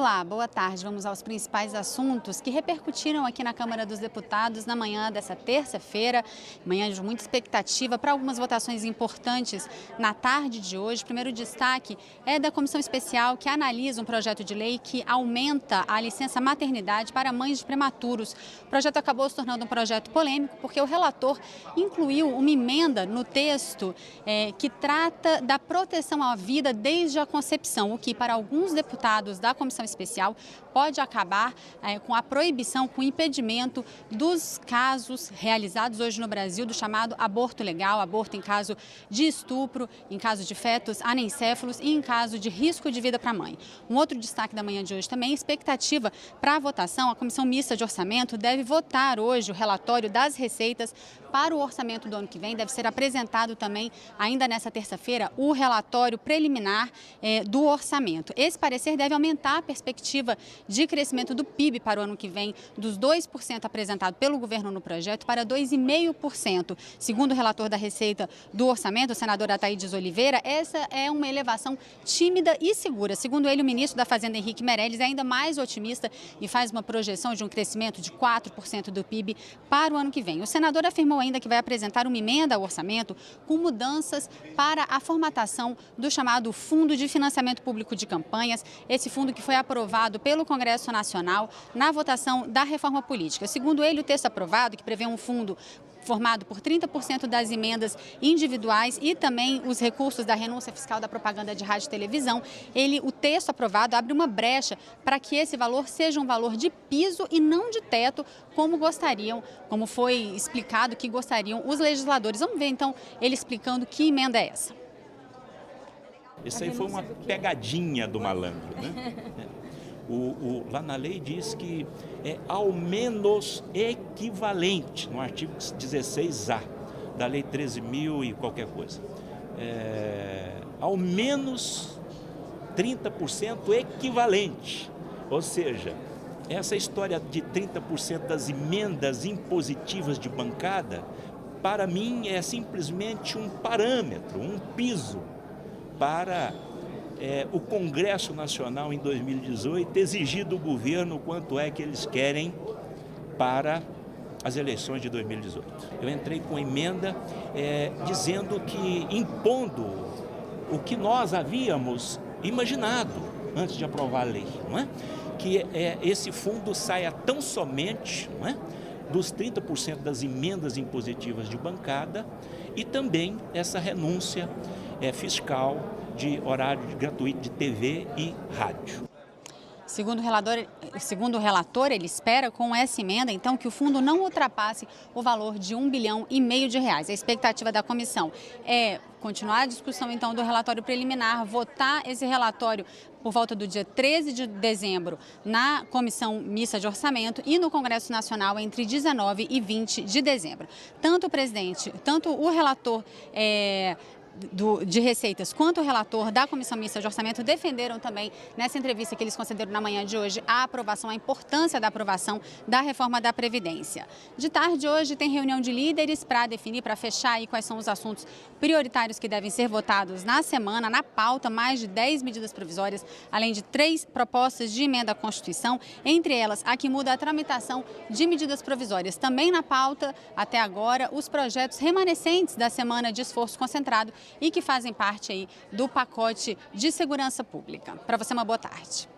Olá, boa tarde. Vamos aos principais assuntos que repercutiram aqui na Câmara dos Deputados na manhã dessa terça-feira. Manhã de muita expectativa para algumas votações importantes na tarde de hoje. O primeiro destaque é da comissão especial que analisa um projeto de lei que aumenta a licença maternidade para mães de prematuros. O projeto acabou se tornando um projeto polêmico porque o relator incluiu uma emenda no texto que trata da proteção à vida desde a concepção, o que para alguns deputados da comissão especial pode acabar com a proibição, com o impedimento dos casos realizados hoje no Brasil do chamado aborto legal, aborto em caso de estupro, em caso de fetos anencéfalos e em caso de risco de vida para a mãe. Um outro destaque da manhã de hoje também, expectativa para a votação. A Comissão Mista de Orçamento deve votar hoje o relatório das receitas para o orçamento do ano que vem. Deve ser apresentado também, ainda nessa terça-feira, o relatório preliminar do orçamento. Esse parecer deve aumentar a perspectiva de crescimento do PIB para o ano que vem, dos 2% apresentado pelo governo no projeto para 2,5%. Segundo o relator da Receita do Orçamento, o senador Ataídes Oliveira, essa é uma elevação tímida e segura. Segundo ele, o ministro da Fazenda, Henrique Meirelles, é ainda mais otimista e faz uma projeção de um crescimento de 4% do PIB para o ano que vem. O senador afirmou ainda que vai apresentar uma emenda ao orçamento com mudanças para a formatação do chamado Fundo de Financiamento Público de Campanhas, esse fundo que foi aprovado pelo Congresso Nacional na votação da reforma política. Segundo ele, o texto aprovado, que prevê um fundo formado por 30% das emendas individuais e também os recursos da renúncia fiscal da propaganda de rádio e televisão, o texto aprovado abre uma brecha para que esse valor seja um valor de piso e não de teto, como foi explicado que gostariam os legisladores. Vamos ver então ele explicando que emenda é essa. Isso aí foi uma pegadinha do malandro, né? Lá na lei diz que é ao menos equivalente, no artigo 16A da lei 13.000 e qualquer coisa. Ao menos 30% equivalente. Ou seja, essa história de 30% das emendas impositivas de bancada, para mim é simplesmente um parâmetro, um piso para o Congresso Nacional em 2018 exigir do governo quanto é que eles querem para as eleições de 2018. Eu entrei com emenda dizendo que, impondo o que nós havíamos imaginado antes de aprovar a lei, não é? Que esse fundo saia tão somente, não é, dos 30% das emendas impositivas de bancada e também essa renúncia fiscal de horário gratuito de TV e rádio. Segundo o relator, ele espera com essa emenda, então, que o fundo não ultrapasse o valor de R$1,5 bilhão. A expectativa da comissão é continuar a discussão, então, do relatório preliminar, votar esse relatório por volta do dia 13 de dezembro na Comissão Mista de Orçamento e no Congresso Nacional entre 19 e 20 de dezembro. Tanto o relator de Receitas, quanto o relator da Comissão Mista de Orçamento defenderam também, nessa entrevista que eles concederam na manhã de hoje, a importância da aprovação da reforma da Previdência. De tarde hoje tem reunião de líderes para definir, para fechar aí quais são os assuntos prioritários que devem ser votados na semana. Na pauta, mais de 10 medidas provisórias, além de 3 propostas de emenda à Constituição, entre elas a que muda a tramitação de medidas provisórias. Também na pauta, até agora, os projetos remanescentes da semana de esforço concentrado e que fazem parte aí do pacote de segurança pública. Para você, uma boa tarde.